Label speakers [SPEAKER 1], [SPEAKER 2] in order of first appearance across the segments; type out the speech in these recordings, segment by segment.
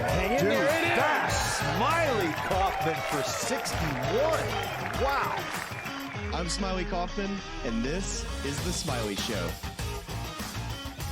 [SPEAKER 1] Hang in there, it is! Smylie Kaufman for 61. Wow.
[SPEAKER 2] I'm Smylie Kaufman, and this is The Smylie Show.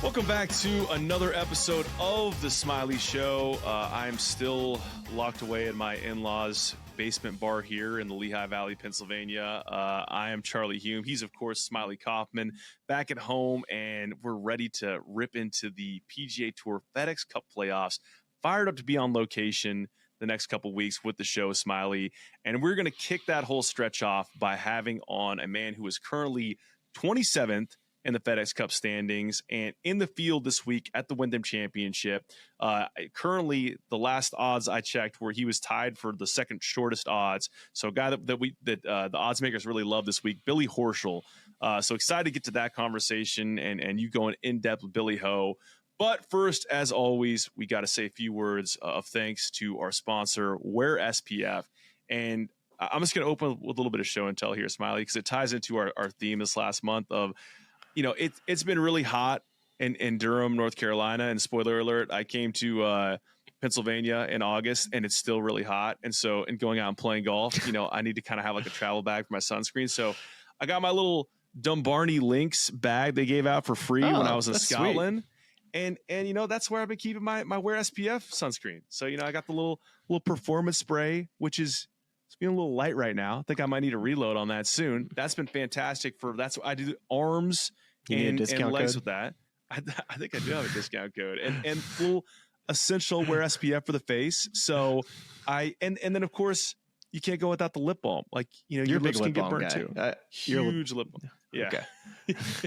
[SPEAKER 3] Welcome back to another episode of The Smylie Show. I'm still locked away in my in-laws' basement bar here in the Lehigh Valley, Pennsylvania. I am Charlie Hume. He's, of course, Smylie Kaufman, back at home, and we're ready to rip into the PGA Tour FedEx Cup playoffs. Fired up to be on location the next couple weeks with the show, Smylie. And we're going to kick that whole stretch off by having on a man who is currently 27th in the FedEx Cup standings and in the field this week at the Wyndham Championship. Currently, the last odds I checked where he was tied for the second shortest odds. So a guy that the odds makers really love this week, Billy Horschel. So excited to get to that conversation and you going in depth with Billy Ho. But first, as always, we got to say a few words of thanks to our sponsor, Wear SPF. And I'm just going to open with a little bit of show and tell here, Smylie, because it ties into our theme this last month of, you know, it's been really hot in Durham, North Carolina. And spoiler alert, I came to Pennsylvania in August and it's still really hot. And so in going out and playing golf, you know, I need to kind of have like a travel bag for my sunscreen. So I got my little Dumbarton Lynx bag they gave out for free when I was in Scotland. Sweet. And you know, that's where I've been keeping my Wear SPF sunscreen. So, you know, I got the little performance spray, which is it's being a little light right now. I think I might need a reload on that soon. That's been fantastic that's what I do arms and legs with that. I think I do have a discount code and full essential Wear SPF for the face. So and then of course you can't go without the lip balm. Like, you know, your lips can get burnt too. Huge lip balm. Yeah. Okay.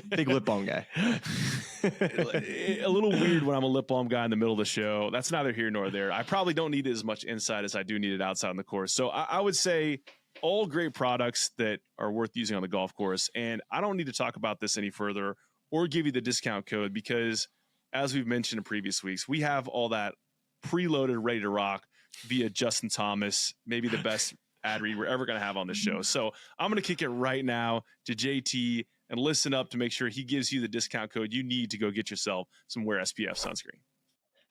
[SPEAKER 2] Big lip balm guy.
[SPEAKER 3] A little weird when I'm a lip balm guy in the middle of the show. That's neither here nor there. I probably don't need it as much inside as I do need it outside on the course. So I would say all great products that are worth using on the golf course. And I don't need to talk about this any further or give you the discount code because, as we've mentioned in previous weeks, we have all that preloaded, ready to rock via Justin Thomas, maybe the best ad read we're ever going to have on the show. So I'm going to kick it right now to JT and listen up to make sure he gives you the discount code you need to go get yourself some Wear SPF sunscreen.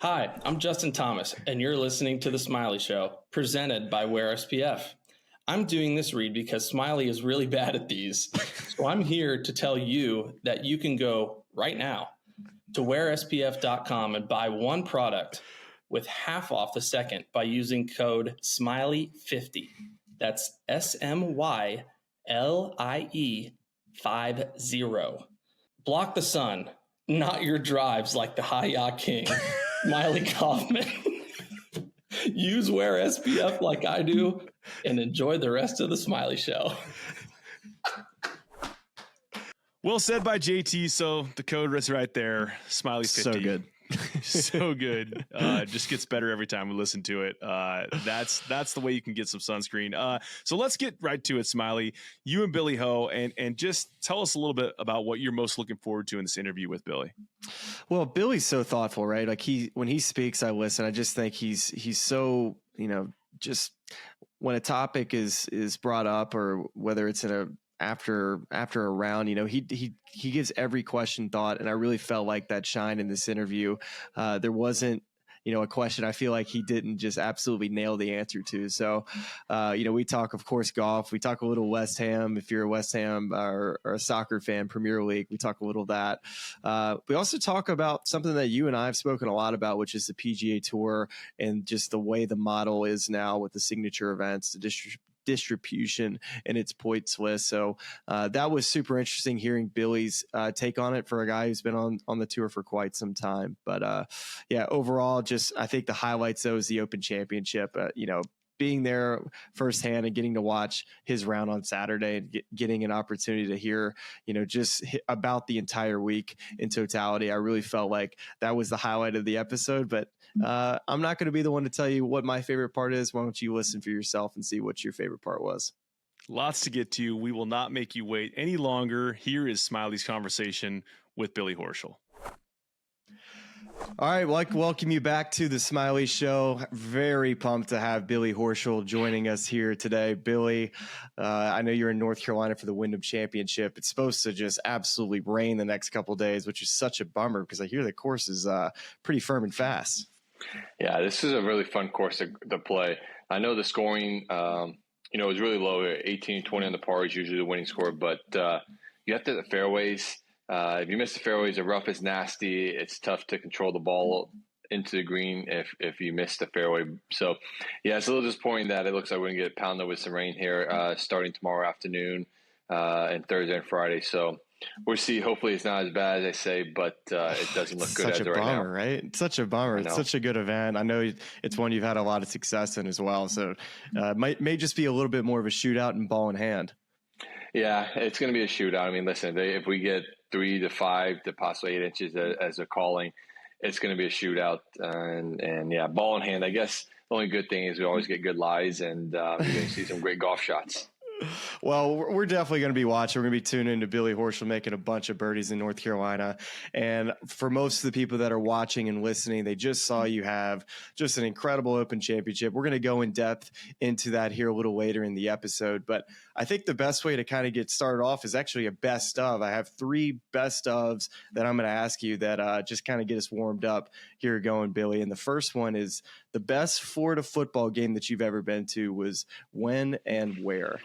[SPEAKER 4] Hi, I'm Justin Thomas, and you're listening to The Smylie Show, presented by Wear SPF. I'm doing this read because Smylie is really bad at these. So I'm here to tell you that you can go right now to wearspf.com and buy one product with half off the second by using code SMILEY50. That's SMYLIE50. Block the sun, not your drives like the high yacht king, Smylie Kaufman. Use Wear SPF like I do and enjoy the rest of the Smylie Show.
[SPEAKER 3] Well said by JT. So the code is right there. Smylie50.
[SPEAKER 2] So good.
[SPEAKER 3] So good. Just gets better every time we listen to it. That's the way you can get some sunscreen. So let's get right to it, Smylie. You and Billy Ho, and just tell us a little bit about what you're most looking forward to in this interview with Billy.
[SPEAKER 2] Well, Billy's so thoughtful, right? Like when he speaks, I listen. I just think he's so, you know, just when a topic is brought up or whether it's in a after a round, you know, he gives every question thought. And I really felt like that shine in this interview. There wasn't, you know, a question I feel like he didn't just absolutely nail the answer to. So, you know, we talk, of course, golf. We talk a little West Ham. If you're a West Ham or a soccer fan, Premier League, we talk a little of that. We also talk about something that you and I have spoken a lot about, which is the PGA Tour and just the way the model is now with the signature events, the distribution and its points list. So that was super interesting hearing Billy's take on it for a guy who's been on the tour for quite some time. But yeah, overall, just I think the highlights though is the Open Championship. You know, being there firsthand and getting to watch his round on Saturday and getting an opportunity to hear, you know, just about the entire week in totality. I really felt like that was the highlight of the episode, but I'm not going to be the one to tell you what my favorite part is. Why don't you listen for yourself and see what your favorite part was?
[SPEAKER 3] Lots to get to. We will not make you wait any longer. Here is Smylie's conversation with Billy Horschel.
[SPEAKER 2] All right, well, I'd like to welcome you back to the Smylie Show. Very pumped to have Billy Horschel joining us here today. Billy, I know you're in North Carolina for the Wyndham Championship. It's supposed to just absolutely rain the next couple of days, which is such a bummer because I hear the course is pretty firm and fast.
[SPEAKER 5] Yeah, this is a really fun course to play. I know the scoring, is really low. 18, 20 on the par is usually the winning score, but you have to hit the fairways. If you miss the fairways, the rough is nasty. It's tough to control the ball into the green if you miss the fairway. So, yeah, it's a little disappointing that it looks like we're going to get pounded with some rain here starting tomorrow afternoon and Thursday and Friday. So we'll see. Hopefully it's not as bad as they say, but it doesn't look good as of right now.
[SPEAKER 2] Such a bummer, right? It's such a bummer. It's such a good event. I know it's one you've had a lot of success in as well. So may just be a little bit more of a shootout and ball in hand.
[SPEAKER 5] Yeah, it's going to be a shootout. I mean, listen, if we get 3 to 5 to possibly 8 inches as they're calling, it's going to be a shootout. And yeah, ball in hand. I guess the only good thing is we always get good lies, and you're going to see some great golf shots.
[SPEAKER 2] Well, we're definitely going to be watching. We're going to be tuning into Billy Horschel making a bunch of birdies in North Carolina. And for most of the people that are watching and listening, they just saw you have just an incredible Open Championship. We're going to go in depth into that here a little later in the episode. But I think the best way to kind of get started off is actually a best of. I have 3 best ofs that I'm going to ask you that just kind of get us warmed up here going, Billy. And the first one is the best Florida football game that you've ever been to was when and where?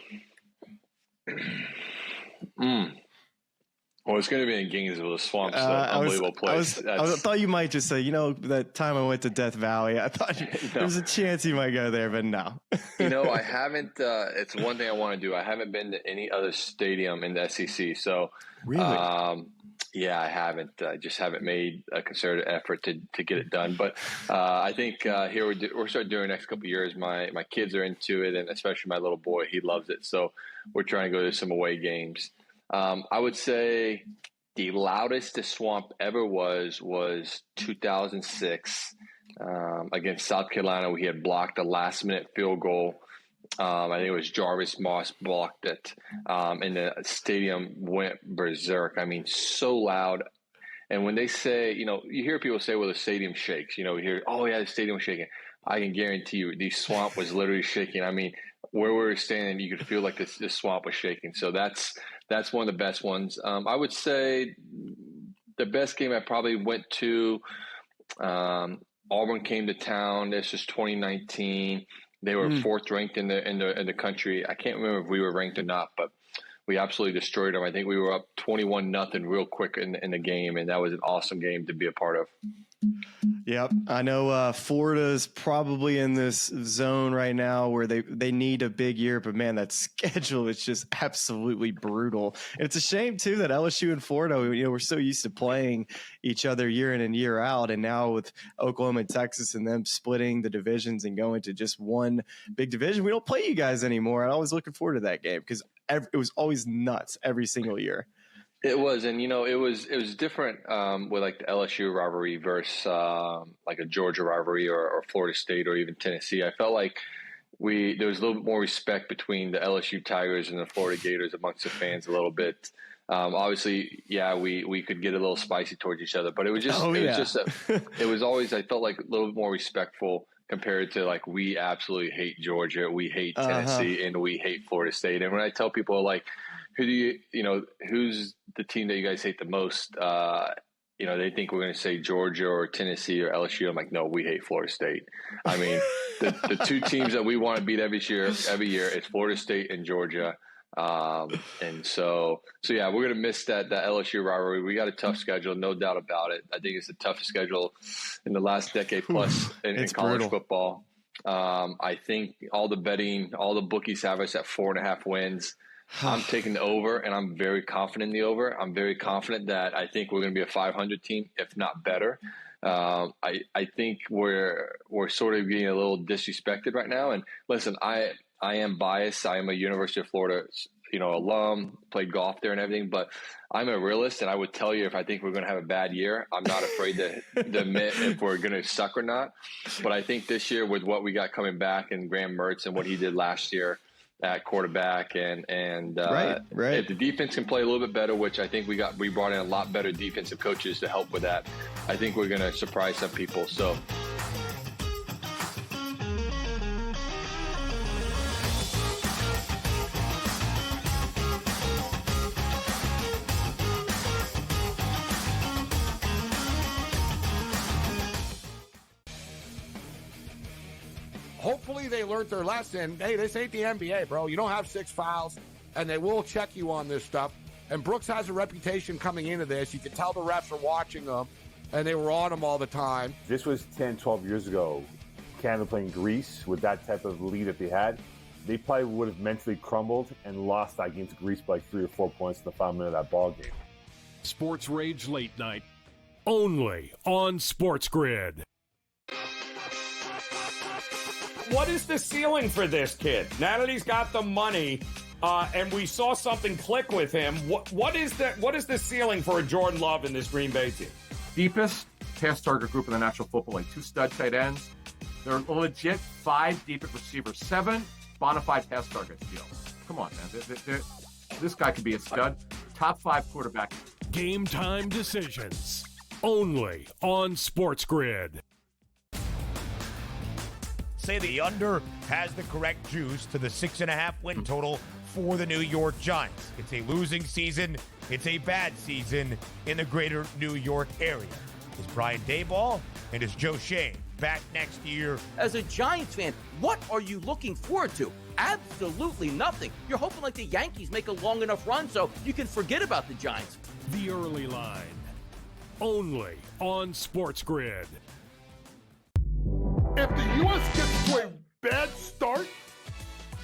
[SPEAKER 5] Well, it's going to be in Gainesville. The Swamp's an unbelievable place.
[SPEAKER 2] I thought you might just say, that time I went to Death Valley, I thought there's a chance you might go there, but no.
[SPEAKER 5] I haven't. It's one thing I want to do. I haven't been to any other stadium in the SEC. So,
[SPEAKER 2] really?
[SPEAKER 5] Yeah, I haven't. I just haven't made a concerted effort to get it done. But I think here we're starting doing the next couple of years. My kids are into it, and especially my little boy, he loves it. So we're trying to go to some away games. I would say the loudest the Swamp ever was 2006 against South Carolina. We had blocked a last-minute field goal. I think it was Jarvis Moss blocked it, and the stadium went berserk. I mean, so loud. And when they say, you hear people say, well, the stadium shakes. You hear, oh, yeah, the stadium was shaking. I can guarantee you the Swamp was literally shaking. I mean, where we were standing, you could feel like the Swamp was shaking. So that's one of the best ones. I would say the best game I probably went to, Auburn came to town. This was 2019. They were 4th ranked in the country. I can't remember if we were ranked or not, but we absolutely destroyed them. I think we were up 21-0 real quick in the game, and that was an awesome game to be a part of.
[SPEAKER 2] Yep. I know Florida's probably in this zone right now where they need a big year, but man, that schedule is just absolutely brutal. And it's a shame too that LSU and Florida, we're so used to playing each other year in and year out. And now with Oklahoma and Texas and them splitting the divisions and going to just one big division, we don't play you guys anymore. And I was looking forward to that game because it was always nuts every single year.
[SPEAKER 5] It was, and it was different with like the LSU rivalry versus like a Georgia rivalry or Florida State or even Tennessee. I felt like there was a little bit more respect between the LSU Tigers and the Florida Gators amongst the fans a little bit. Obviously, yeah, we could get a little spicy towards each other, but it was just it was always, I felt like a little bit more respectful compared to like we absolutely hate Georgia, we hate Tennessee, and we hate Florida State. And when I tell people like, who's the team that you guys hate the most? They think we're going to say Georgia or Tennessee or LSU. I'm like, no, we hate Florida State. I mean, the 2 teams that we want to beat every year, it's Florida State and Georgia. And so yeah, we're going to miss that LSU rivalry. We got a tough schedule, no doubt about it. I think it's the toughest schedule in the last decade plus in college football. I think all the bookies have us at 4.5 wins. I'm taking the over, and I'm very confident in the over. I'm very confident that I think we're going to be a 500 team, if not better. I think we're sort of getting a little disrespected right now. And listen, I am biased. I am a University of Florida, alum, played golf there and everything, but I'm a realist. And I would tell you, if I think we're going to have a bad year, I'm not afraid to admit if we're going to suck or not. But I think this year with what we got coming back and Graham Mertz and what he did last year at quarterback and
[SPEAKER 2] right.
[SPEAKER 5] If the defense can play a little bit better, which I think we brought in a lot better defensive coaches to help with that, I think we're going to surprise some people. So
[SPEAKER 6] hopefully they learned their lesson. Hey, this ain't the NBA, bro. You don't have 6 fouls, and they will check you on this stuff. And Brooks has a reputation coming into this. You can tell the refs are watching him, and they were on him all the time.
[SPEAKER 7] This was 10, 12 years ago. Canada playing Greece with that type of lead that they had. They probably would have mentally crumbled and lost that game to Greece by like 3 or 4 points in the final minute of that ball game.
[SPEAKER 8] Sports Rage Late Night, only on SportsGrid.
[SPEAKER 9] What is the ceiling for this kid? Now that he's got the money, and we saw something click with him, what is the ceiling for a Jordan Love in this Green Bay team?
[SPEAKER 10] Deepest pass target group in the National Football League. 2 stud tight ends. They're a legit 5 deep at receiver, 7 bona fide pass targets. Come on, man. This guy could be a stud. Top 5 quarterback.
[SPEAKER 8] Game time decisions, only on SportsGrid.
[SPEAKER 1] Say the under has the correct juice to the 6.5 win total for the New York Giants. It's a losing season. It's a bad season in the greater New York area. Is Brian Daboll and is Joe Shane back next year?
[SPEAKER 11] As a Giants fan, what are you looking forward to? Absolutely nothing. You're hoping like the Yankees make a long enough run so you can forget about the Giants.
[SPEAKER 8] The early line, only on SportsGrid.
[SPEAKER 12] If the U.S. gets to a bad start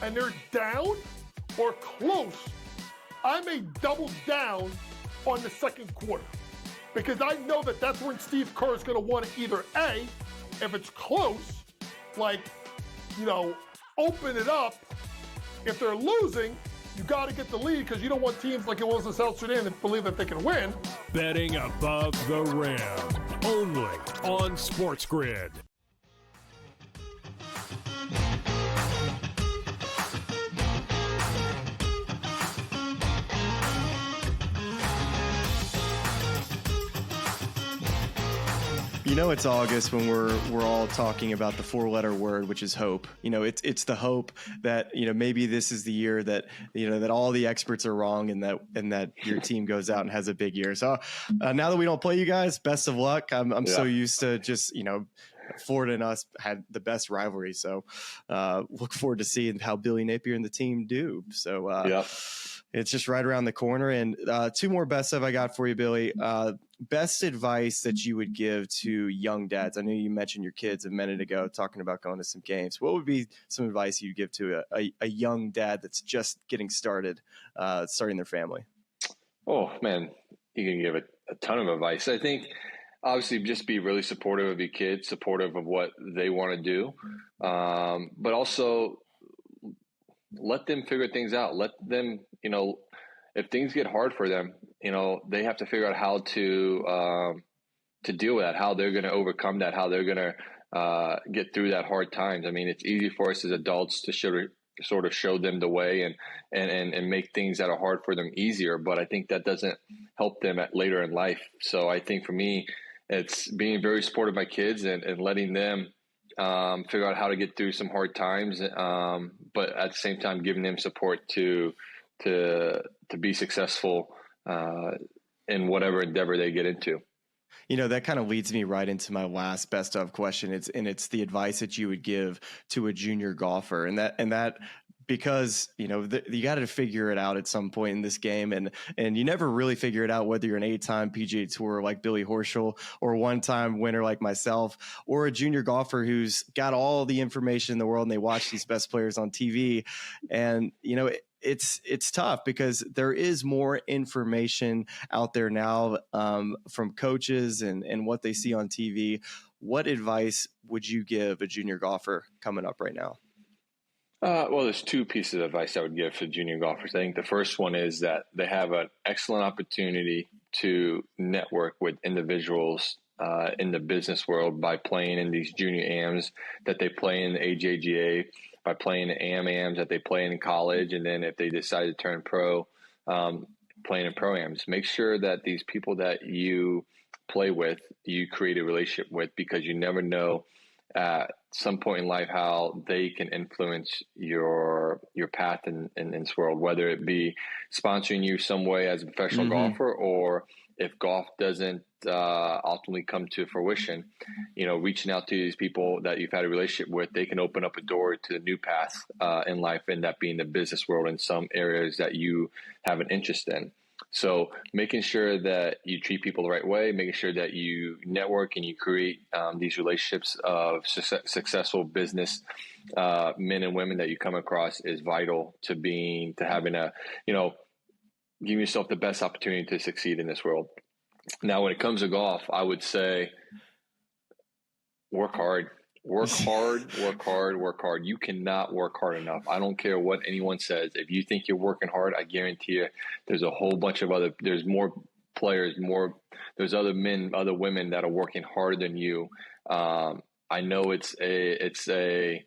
[SPEAKER 12] and they're down or close, I may double down on the second quarter because I know that that's when Steve Kerr is going to want to either A, if it's close, open it up. If they're losing, you got to get the lead because you don't want teams like it was in South Sudan that believe that they can win.
[SPEAKER 8] Betting above the rim, only on SportsGrid.
[SPEAKER 2] It's August when we're all talking about the 4-letter word, which is hope. It's the hope that maybe this is the year that that all the experts are wrong and that your team goes out and has a big year. So now that we don't play you guys, best of luck. I'm so used to just Florida and us had the best rivalry, so look forward to seeing how Billy Napier and the team do. So it's just right around the corner. And 2 more best of I got for you, Billy. Best advice that you would give to young dads. I know you mentioned your kids a minute ago talking about going to some games. What would be some advice you'd give to a young dad that's just getting started, starting their family?
[SPEAKER 5] Oh, man, you can give a ton of advice. I think obviously just be really supportive of your kids, supportive of what they want to do, but also let them figure things out. Let them, if things get hard for them, they have to figure out how to deal with that, how they're going to overcome that, how they're going to get through that hard times. I mean, it's easy for us as adults to sort of show them the way and make things that are hard for them easier. But I think that doesn't help them later in life. So I think for me, it's being very supportive of my kids and letting them figure out how to get through some hard times, but at the same time giving them support to be successful in whatever endeavor they get into.
[SPEAKER 2] That kind of leads me right into my last best of question. It's the advice that you would give to a junior golfer, and that because you got to figure it out at some point in this game, and you never really figure it out whether you're an 8-time PGA Tour like Billy Horschel or 1-time winner like myself, or a junior golfer who's got all the information in the world and they watch these best players on TV, and it's tough because there is more information out there now from coaches and what they see on TV. What advice would you give a junior golfer coming up right now?
[SPEAKER 5] Well, there's 2 pieces of advice I would give to junior golfers. I think the first one is that they have an excellent opportunity to network with individuals in the business world by playing in these junior AMs that they play in the AJGA, by playing the AM-AMs that they play in college, and then if they decide to turn pro, playing in pro-AMs. Make sure that these people that you play with, you create a relationship with, because you never know at some point in life how they can influence your path in this world, whether it be sponsoring you some way as a professional golfer or if golf doesn't ultimately come to fruition, reaching out to these people that you've had a relationship with, they can open up a door to a new path in life, and that being the business world in some areas that you have an interest in. So making sure that you treat people the right way, making sure that you network and you create these relationships of successful business men and women that you come across is vital to having giving yourself the best opportunity to succeed in this world. Now, when it comes to golf, I would say work hard. Work hard, work hard, work hard. You cannot work hard enough. I don't care what anyone says. If you think you're working hard, I guarantee you there's a whole bunch of there's more players, there's other men, other women that are working harder than you. I know it's a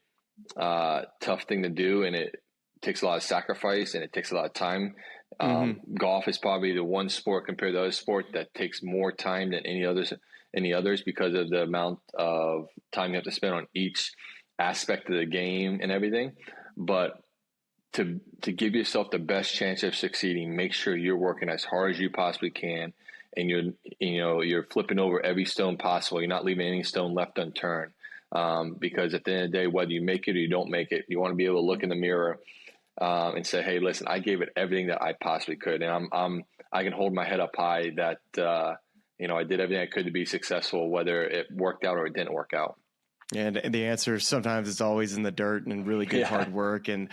[SPEAKER 5] tough thing to do, and it takes a lot of sacrifice and it takes a lot of time. Golf is probably the one sport compared to other sport that takes more time than any others because of the amount of time you have to spend on each aspect of the game and everything. But to give yourself the best chance of succeeding, make sure you're working as hard as you possibly can, and you're flipping over every stone possible. You're not leaving any stone left unturned, because at the end of the day, whether you make it or you don't make it, you want to be able to look in the mirror and say, hey, listen, I gave it everything that I possibly could, and I can hold my head up high that I did everything I could to be successful, whether it worked out or it didn't work out.
[SPEAKER 2] And the answer sometimes is always in the dirt and really good hard work. And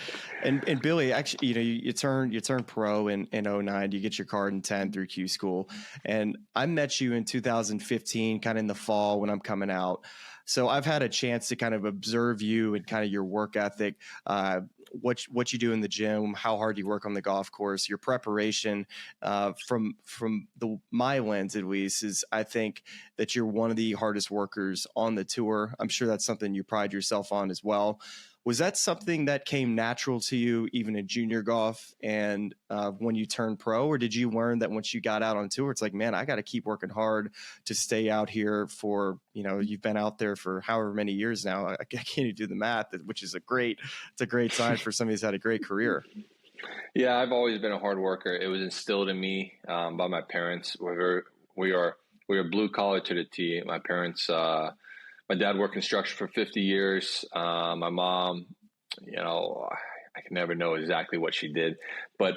[SPEAKER 2] Billy, actually, you turn pro in 2009, you get your card in 10 through Q School. And I met you in 2015, kind of in the fall when I'm coming out. So I've had a chance to kind of observe you and kind of your work ethic, what you do in the gym, how hard you work on the golf course, your preparation. From my lens, at least, is I think that you're one of the hardest workers on the tour. I'm sure that's something you pride yourself on as well. Was that something that came natural to you even in junior golf and when you turned pro, or did you learn that once you got out on tour, it's like, man, I got to keep working hard to stay out here for, you've been out there for however many years now. I can't even do the math, which is a great sign for somebody who's had a great career.
[SPEAKER 5] Yeah, I've always been a hard worker. It was instilled in me by my parents. We are blue collar to the T. My parents, my dad worked construction for 50 years. My mom, I can never know exactly what she did, but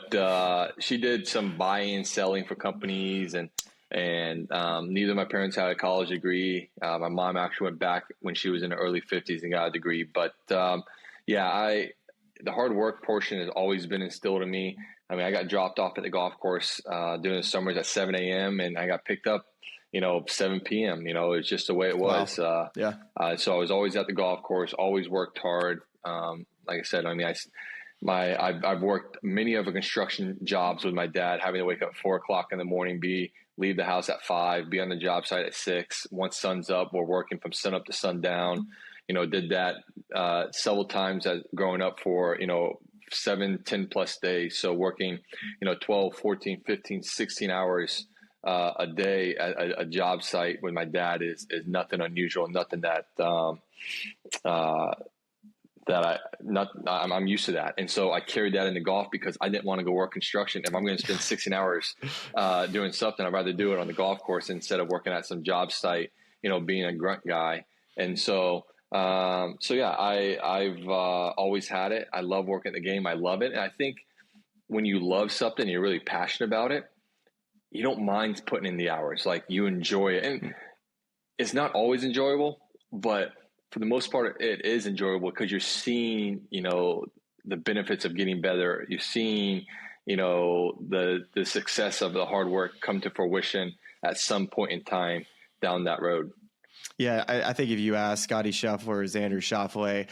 [SPEAKER 5] she did some buying and selling for companies, and neither of my parents had a college degree. My mom actually went back when she was in the early 50s and got a degree. But the hard work portion has always been instilled in me. I mean, I got dropped off at the golf course during the summers at 7 a.m. and I got picked up 7 p.m. It's just the way it was.
[SPEAKER 2] Wow.
[SPEAKER 5] So I was always at the golf course, always worked hard. Like I said, I mean, I've worked many of the construction jobs with my dad, having to wake up at 4 o'clock in the morning, leave the house at 5, be on the job site at 6. Once sun's up, we're working from sun up to sundown. Did that several times as growing up for 7, 10 plus days. So working 12, 14, 15, 16 hours a day at a job site with my dad is nothing unusual, nothing that I'm used to that. And so I carried that into golf because I didn't want to go work construction. If I'm going to spend 16 hours doing something, I'd rather do it on the golf course instead of working at some job site, being a grunt guy. And so I've always had it. I love working the game. I love it. And I think when you love something, you're really passionate about it, you don't mind putting in the hours. Like, you enjoy it. And it's not always enjoyable, but for the most part, it is enjoyable because you're seeing, the benefits of getting better. You're seeing, the success of the hard work come to fruition at some point in time down that road.
[SPEAKER 2] Yeah, I think if you ask Scotty Scheffler or Xander Schauffele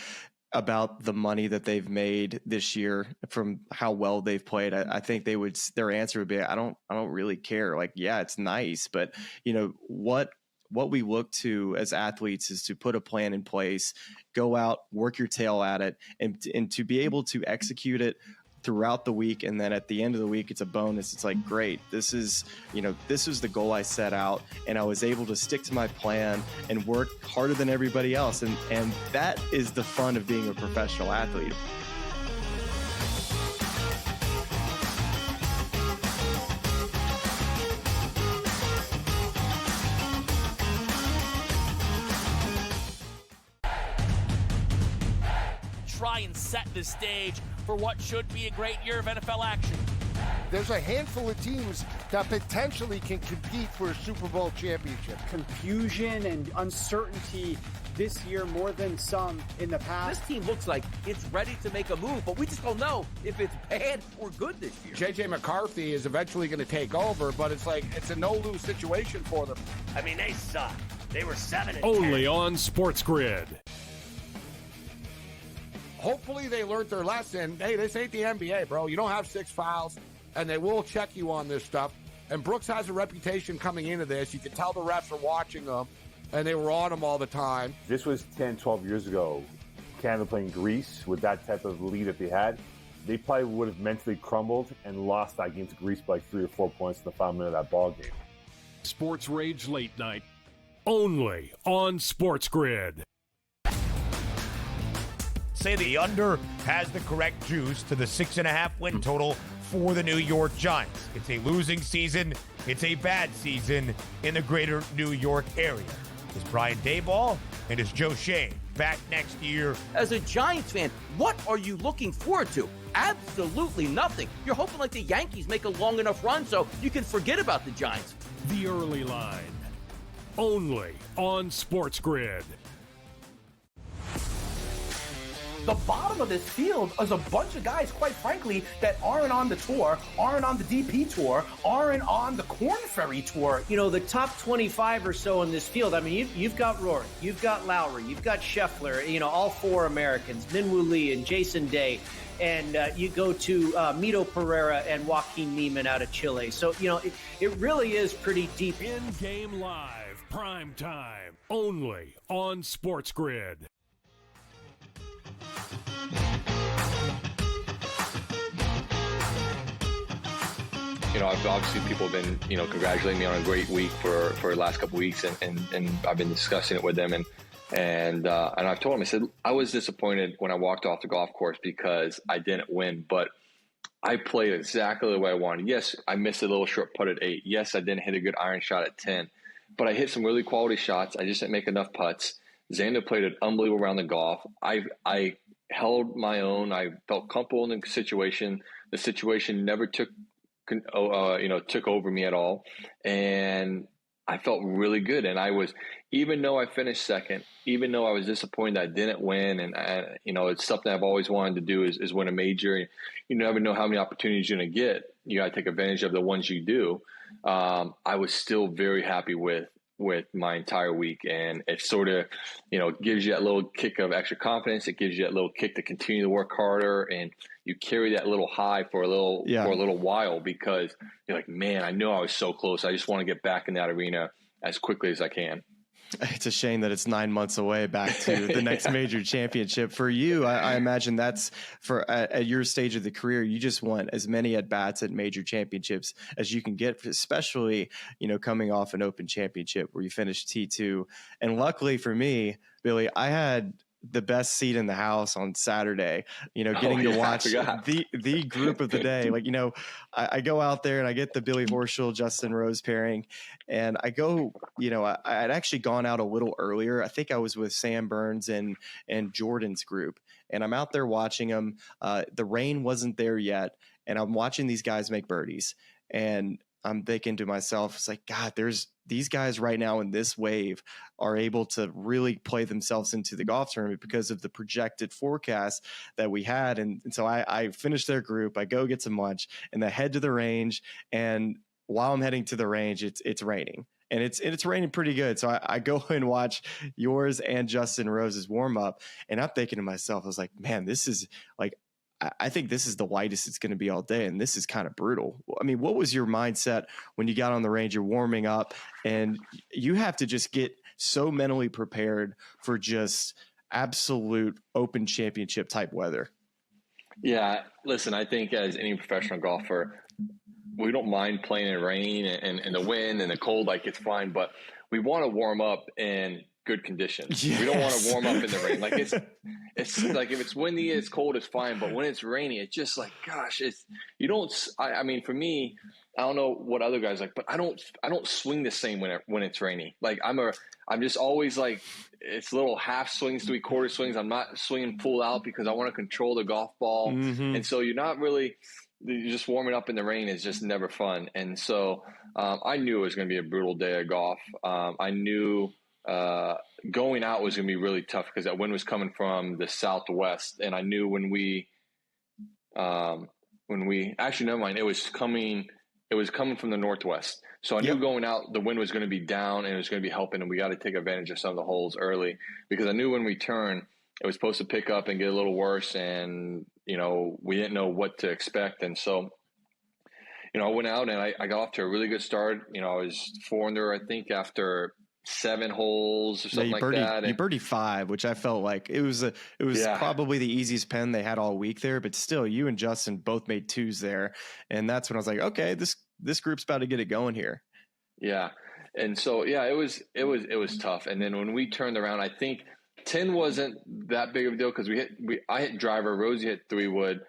[SPEAKER 2] about the money that they've made this year from how well they've played, I think their answer would be, I don't really care. Like, yeah, it's nice, but what we look to as athletes is to put a plan in place, go out, work your tail at it, and to be able to execute it throughout the week. And then at the end of the week, it's a bonus. It's like, great, this is the goal I set out, and I was able to stick to my plan and work harder than everybody else. And that is the fun of being a professional athlete.
[SPEAKER 13] try and set the stage for what should be a great year of NFL action.
[SPEAKER 12] There's a handful of teams that potentially can compete for a Super Bowl championship.
[SPEAKER 14] Confusion and uncertainty this year more than some in the past.
[SPEAKER 11] This team looks like it's ready to make a move, but we just don't know if it's bad or good this year.
[SPEAKER 6] J.J. McCarthy is eventually going to take over, but it's a no-lose situation for them.
[SPEAKER 15] I mean, they suck. They were 7-10.
[SPEAKER 8] Only on SportsGrid.
[SPEAKER 6] Hopefully they learned their lesson. Hey, this ain't the NBA, bro. You don't have 6 fouls, and they will check you on this stuff. And Brooks has a reputation coming into this. You can tell the refs are watching them, and they were on him all the time.
[SPEAKER 7] This was 10, 12 years ago. Canada playing Greece with that type of lead that they had. They probably would have mentally crumbled and lost that game to Greece by 3 or 4 points in the final minute of that ball game.
[SPEAKER 8] Sports Rage Late Night. Only on SportsGrid.
[SPEAKER 1] Say the under has the correct juice to the 6.5 win total for the New York Giants. It's a losing season. It's a bad season in the greater New York area. Is Brian Daboll and is Joe Shane back next year?
[SPEAKER 11] As a Giants fan, what are you looking forward to? Absolutely nothing. You're hoping like the Yankees make a long enough run so you can forget about the Giants.
[SPEAKER 8] The Early Line. Only on SportsGrid.
[SPEAKER 16] The bottom of this field is a bunch of guys, quite frankly, that aren't on the tour, aren't on the DP tour, aren't on the Korn Ferry tour.
[SPEAKER 17] You know, the top 25 or so in this field, I mean, you've got Rory, you've got Lowry, you've got Scheffler, you know, all 4 Americans, Minwoo Lee and Jason Day. And you go to Mito Pereira and Joaquin Neiman out of Chile. So, you know, it really is pretty deep.
[SPEAKER 8] In-game live, prime time, only on SportsGrid.
[SPEAKER 5] You know, obviously people have been, congratulating me on a great week for the last couple of weeks, and I've been discussing it with them, and I've told them, I said, I was disappointed when I walked off the golf course because I didn't win, but I played exactly the way I wanted. Yes, I missed a little short putt at 8. Yes, I didn't hit a good iron shot at 10, but I hit some really quality shots. I just didn't make enough putts. Xander played an unbelievable round of golf. I held my own. I felt comfortable in the situation. The situation never took over me at all. And I felt really good. And I was, even though I finished second, even though I was disappointed I didn't win, and it's something I've always wanted to do is win a major. You never know how many opportunities you're going to get. You got to take advantage of the ones you do. I was still very happy with my entire week. And it sort of, gives you that little kick of extra confidence. It gives you that little kick to continue to work harder. And you carry that little high for a little while, because you're like, man, I know I was so close. I just want to get back in that arena as quickly as I can.
[SPEAKER 2] It's a shame that it's 9 months away back to the next major championship. For you, I imagine that's at your stage of the career, you just want as many at-bats at major championships as you can get, especially, coming off an Open Championship where you finished T2. And luckily for me, Billy, I had the best seat in the house on Saturday, getting to watch the group of the day. Like, I go out there and I get the Billy Horschel, Justin Rose pairing, and I go, I'd actually gone out a little earlier. I think I was with Sam Burns and Jordan's group, and I'm out there watching them. The rain wasn't there yet, and I'm watching these guys make birdies, and I'm thinking to myself, it's like, God, these guys right now in this wave are able to really play themselves into the golf tournament because of the projected forecast that we had. And so I finished their group, I go get some lunch, and I head to the range. And while I'm heading to the range, it's raining. And it's raining pretty good. So I go and watch yours and Justin Rose's warm up. And I'm thinking to myself, I was like, man, this is like, I think this is the lightest it's going to be all day, and this is kind of brutal. I mean, what was your mindset when you got on the range, you're warming up, and you have to just get so mentally prepared for just absolute Open Championship type weather?
[SPEAKER 5] Yeah, listen, I think as any professional golfer, we don't mind playing in rain and the wind and the cold, like it's fine, but we want to warm up in good conditions. Yes. We don't want to warm up in the rain. Like it's like, if it's windy, it's cold, it's fine. But when it's rainy, it's just like, gosh, I mean, for me, I don't know what other guys like, but I don't swing the same when it's rainy. Like I'm just always like, it's little half swings, 3/4 swings. I'm not swinging full out because I want to control the golf ball.
[SPEAKER 2] Mm-hmm.
[SPEAKER 5] And so you're just warming up in the rain is just never fun. And so I knew it was going to be a brutal day of golf. I knew going out was going to be really tough because that wind was coming from the southwest. And I knew when we actually, never mind, it was coming from the northwest. So I knew going out, the wind was going to be down and it was going to be helping, and we got to take advantage of some of the holes early because I knew when we turned, it was supposed to pick up and get a little worse, and, we didn't know what to expect. And so, I went out and I got off to a really good start. I was 4 under, I think, after 7 holes or something like that.
[SPEAKER 2] You birdied 5, which I felt like it was probably the easiest pen they had all week there, but still you and Justin both made 2s there. And that's when I was like, okay, this group's about to get it going here.
[SPEAKER 5] Yeah. And so, it was tough. And then when we turned around, I think 10 wasn't that big of a deal because I hit driver, Rosie hit 3-wood,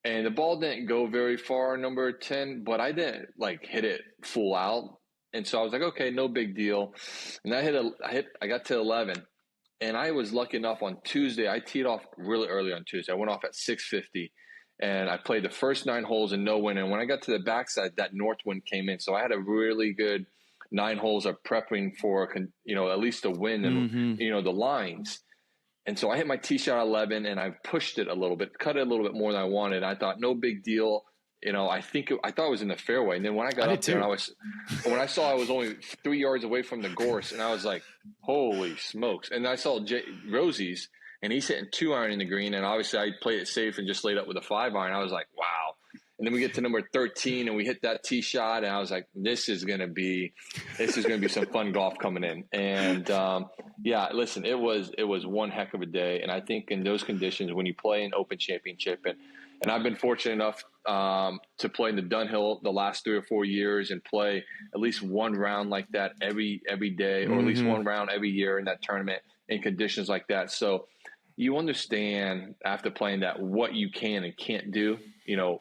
[SPEAKER 5] and the ball didn't go very far, number 10, but I didn't hit it full out. And so I was like, okay, no big deal. And I got to 11, and I was lucky enough on Tuesday. I teed off really early on Tuesday. I went off at 6:50, and I played the first 9 holes and no wind. And when I got to the backside, that north wind came in. So I had a really good 9 holes of prepping for, at least the wind and, the lines. And so I hit my tee shot at 11, and I pushed it a little bit, cut it a little bit more than I wanted. I thought, no big deal. I thought it was in the fairway. And then when I got up there, when I saw I was only 3 yards away from the gorse, and I was like, holy smokes. And I saw Rosie's, and he's hitting 2-iron in the green. And obviously I played it safe and just laid up with a 5-iron. I was like, wow. And then we get to number 13 and we hit that tee shot, and I was like, this is going to be some fun golf coming in. And listen, it was one heck of a day. And I think in those conditions, when you play an Open Championship, and I've been fortunate enough to play in the Dunhill the last 3 or 4 years and play at least one round like that every day, or at least one round every year in that tournament in conditions like that. So you understand after playing that what you can and can't do,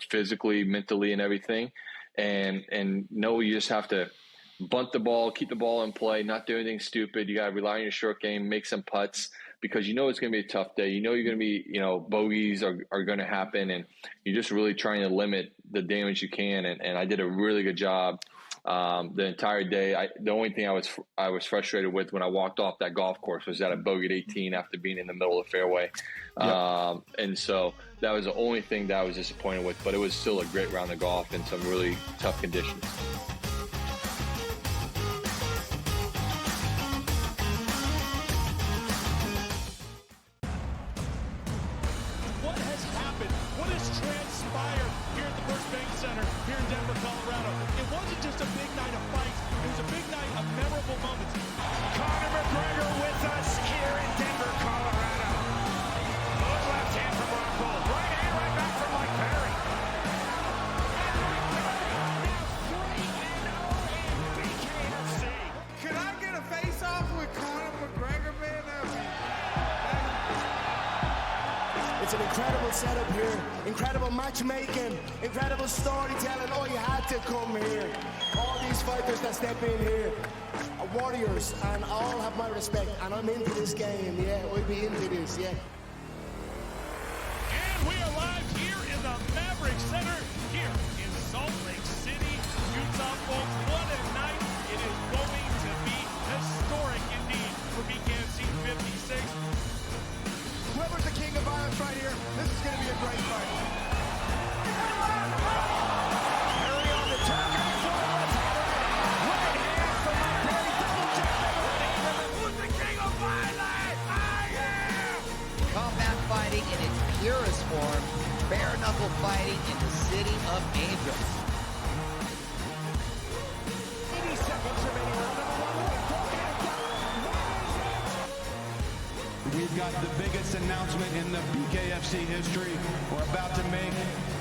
[SPEAKER 5] physically, mentally, and everything. And know you just have to bunt the ball, keep the ball in play, not do anything stupid. You got to rely on your short game, make some putts, because it's going to be a tough day. You're going to be, bogeys are going to happen, and you're just really trying to limit the damage you can. And I did a really good job the entire day. The only thing I was frustrated with when I walked off that golf course was that I bogeyed 18 after being in the middle of the fairway. Yep. And so that was the only thing that I was disappointed with, but it was still a great round of golf in some really tough conditions.
[SPEAKER 18] What has happened? What has transpired here at the First Bank Center here in Denver, Colorado? It wasn't just a big night of fights. It was a big night of memorable moments.
[SPEAKER 15] Conor McGregor with us here in Denver, Colorado. Good left hand from Rockhold. Right hand right back from Mike Perry.
[SPEAKER 19] Could I get a face-off with Conor McGregor, man?
[SPEAKER 20] It's an incredible setup here, incredible matchmaking, incredible storytelling. Oh, you had to come here. All these fighters that step in here are warriors, and all have my respect, and I'm into this game, yeah, we'll be into this, yeah.
[SPEAKER 18] And we are live here in the Maverick Center here in Salt Lake City, Utah, folks. What a night. It is going to be historic indeed for BKFC 56.
[SPEAKER 19] Whoever's the king of violence right here, this is going to be a great fight.
[SPEAKER 15] Perry on the turn, getting forward. Right hand from Mike Perry, double jab. Who's the king of violence? I am!
[SPEAKER 21] Combat fighting in its purest form, bare knuckle fighting in the City of Angels.
[SPEAKER 15] 80 seconds remaining.
[SPEAKER 22] We've got the biggest announcement in the BKFC history we're about to make,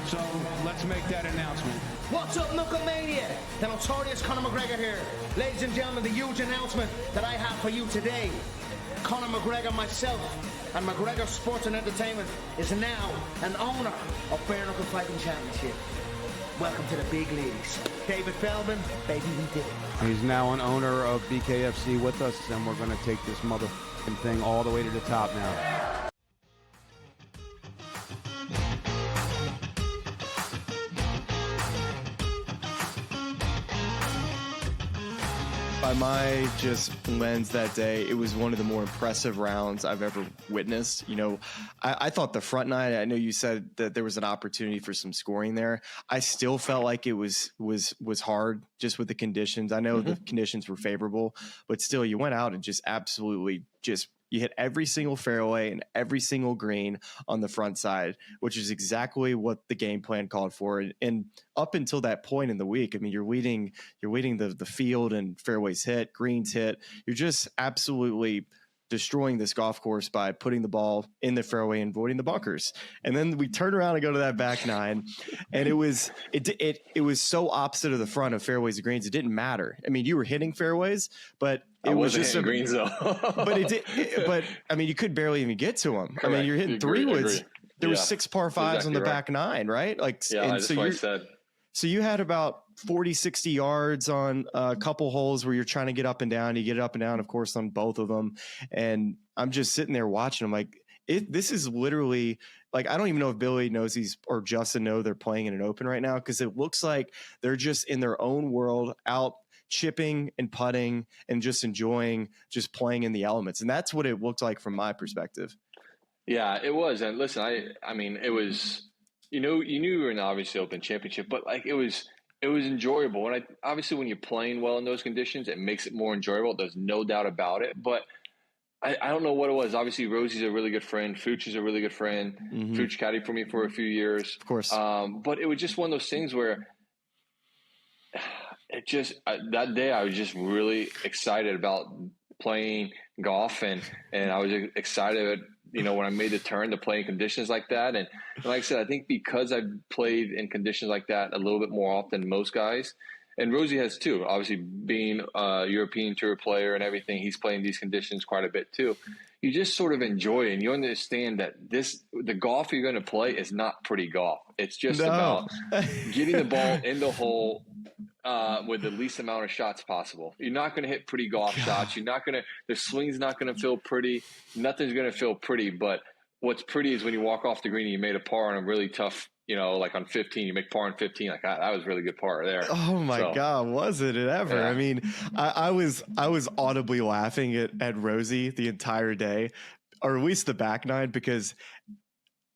[SPEAKER 22] so let's make that announcement.
[SPEAKER 16] What's up, Knucklemania? The notorious Conor McGregor here. Ladies and gentlemen, the huge announcement that I have for you today. Conor McGregor, myself, and McGregor Sports and Entertainment is now an owner of Bare Knuckle Fighting Championship.
[SPEAKER 20] Welcome to the big leagues. David Feldman, baby, we did it.
[SPEAKER 22] He's now an owner of BKFC with us, and we're going to take this motherfucking thing all the way to the top now.
[SPEAKER 2] By my just lens that day, it was one of the more impressive rounds I've ever witnessed. You know, I thought the front nine, I know you said that there was an opportunity for some scoring there. I still felt like it was hard just with the conditions. I know the conditions were favorable, but still you went out and just absolutely you hit every single fairway and every single green on the front side, which is exactly what the game plan called for. And up until that point in the week, I mean, you're leading the field and fairways hit, greens hit. You're just absolutely destroying this golf course by putting the ball in the fairway and avoiding the bunkers. And then we turn around and go to that back nine, and it was so opposite of the front of fairways and greens. It didn't matter. I mean, you were hitting fairways, but it was just
[SPEAKER 5] greens though.
[SPEAKER 2] but I mean, you could barely even get to them. Correct. I mean, you're hitting three woods. There was 6 par fives on the back nine, right? Like,
[SPEAKER 5] yeah, that's what I said.
[SPEAKER 2] So you had about 40, 60 yards on a couple holes where you're trying to get up and down. You get up and down, of course, on both of them. And I'm just sitting there watching them like, this is literally like, I don't even know if Billy knows or Justin know they're playing in an open right now, because it looks like they're just in their own world out chipping and putting and just enjoying just playing in the elements. And that's what it looked like from my perspective.
[SPEAKER 5] Yeah, it was. And listen, I mean, it was, you knew you were in the obviously Open Championship, but like it was enjoyable. And obviously when you're playing well in those conditions, it makes it more enjoyable. There's no doubt about it. But I don't know what it was. Obviously Rosie's a really good friend. Fuchs is a really good friend. Fuchs caddied for me for a few years.
[SPEAKER 2] Of course.
[SPEAKER 5] But it was just one of those things where it just that day I was just really excited about playing golf, and I was excited, you know, when I made the turn to play in conditions like that. And like I said, I think because I've played in conditions like that a little bit more often than most guys, and Rosie has too, obviously being a European Tour player and everything, he's playing these conditions quite a bit too. You just sort of enjoy it, and you understand that the golf you're going to play is not pretty golf. It's just about getting the ball in the hole with the least amount of shots possible. You're not going to hit pretty golf shots. The swing's not going to feel pretty. Nothing's going to feel pretty. But what's pretty is when you walk off the green and you made a par on a really tough, you know, like on 15, you make par on 15. Like that was really good par there.
[SPEAKER 2] Oh my God, wasn't it ever? Yeah. I mean, I was audibly laughing at Rosie the entire day, or at least the back nine, because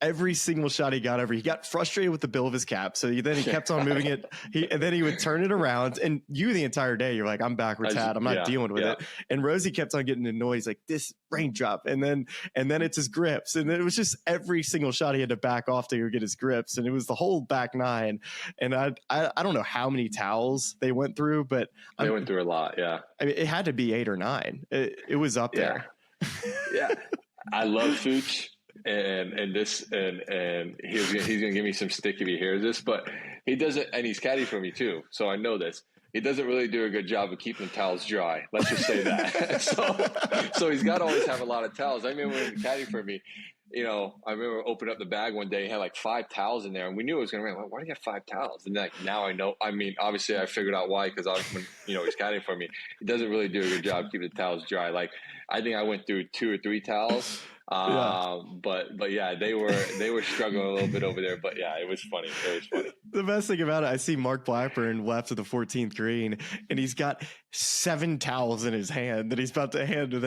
[SPEAKER 2] every single shot he got frustrated with the bill of his cap. So then he kept on moving it. And then he would turn it around, and you the entire day, you're like, I'm backwards hat. I'm not dealing with it. And Rosie kept on getting annoyed. He's like, this raindrop. And then it's his grips. And then it was just every single shot he had to back off to get his grips. And it was the whole back nine. And I don't know how many towels they went through, but
[SPEAKER 5] they went through a lot. Yeah.
[SPEAKER 2] I mean, it had to be 8 or 9. It was up there.
[SPEAKER 5] Yeah. I love Fuchs. And he's gonna give me some stick if he hears this, but he doesn't, and he's caddy for me too, so I know this. He doesn't really do a good job of keeping the towels dry. Let's just say that. so he's got to always have a lot of towels. I remember when he caddied for me, you know, I remember opening up the bag one day, he had like 5 towels in there, and we knew it was gonna rain. Like, why do you have 5 towels? And like now I know. I mean, obviously I figured out why, because when he's caddying for me, he doesn't really do a good job keeping the towels dry. Like I think I went through 2 or 3 towels. But yeah, they were struggling a little bit over there, but yeah, it was funny.
[SPEAKER 2] The best thing about it, I see Mark Blackburn left at the 14th green, and he's got 7 towels in his hand that he's about to hand to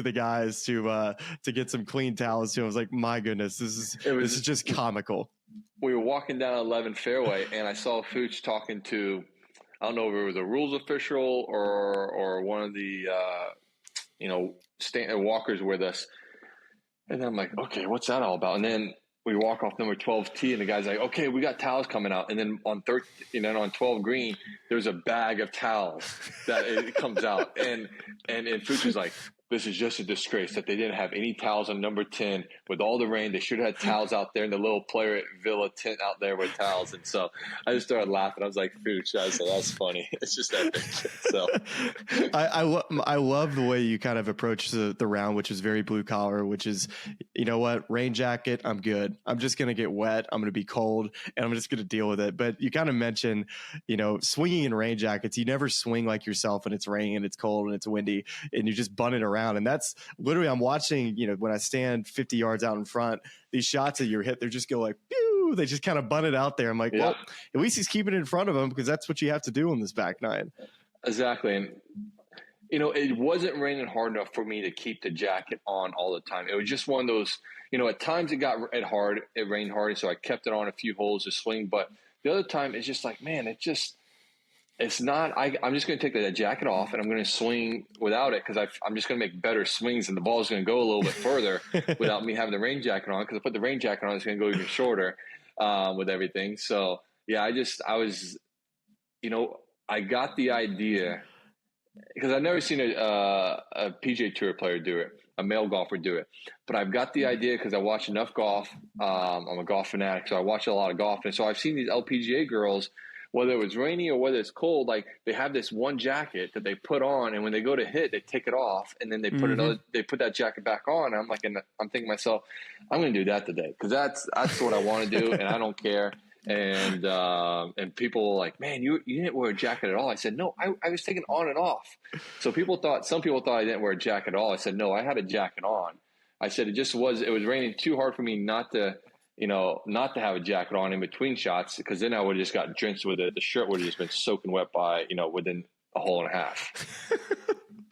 [SPEAKER 2] the guys to get some clean towels to. I was like, my goodness, this is just comical.
[SPEAKER 5] We were walking down 11th fairway, and I saw Fuchs talking to, I don't know if it was a rules official or one of the walkers with us. And then I'm like, okay, what's that all about? And then we walk off number 12 tee, and the guy's like, okay, we got towels coming out. And then on 12 green, there's a bag of towels that it comes out. And Fuchs was like, this is just a disgrace that they didn't have any towels on number 10 with all the rain. They should have had towels out there in the little player villa tent out there with towels. And so I just started laughing. I was like, "Fooch," I said, "That's funny." It's just epic. So
[SPEAKER 2] I love the way you kind of approach the round, which is very blue collar, which is, you know what, rain jacket, I'm good. I'm just going to get wet. I'm going to be cold and I'm just going to deal with it. But you kind of mentioned, you know, swinging in rain jackets. You never swing like yourself and it's raining and it's cold and it's windy and you just bunting around. And that's literally, I'm watching, you know, when I stand 50 yards out in front, these shots that you're hit, they just go like, pew, they just kind of bunt it out there. I'm like, well, at least he's keeping it in front of him because that's what you have to do on this back nine.
[SPEAKER 5] Exactly. And, you know, it wasn't raining hard enough for me to keep the jacket on all the time. It was just one of those, you know, at times it rained hard. And so I kept it on a few holes to swing. But the other time it's just like, man, it's not, I'm just going to take that jacket off and I'm going to swing without it because I'm just going to make better swings and the ball is going to go a little bit further without me having the rain jacket on, because I put the rain jacket on, it's going to go even shorter with everything. So, yeah, I got the idea because I've never seen a PGA Tour player do it, a male golfer do it. But I've got the idea because I watch enough golf. I'm a golf fanatic, so I watch a lot of golf. And so I've seen these LPGA girls, whether it was rainy or whether it's cold, like they have this one jacket that they put on, and when they go to hit, they take it off, and then they put that jacket back on. And I'm thinking to myself, I'm going to do that today because that's what I want to do, and I don't care. And people were like, "Man, you didn't wear a jacket at all." I said, "No, I was taking on and off." So some people thought I didn't wear a jacket at all. I said, "No, I had a jacket on." I said it was raining too hard for me not to have a jacket on in between shots, because then I would have just got drenched with it. The shirt would have just been soaking wet by, within a hole and a half.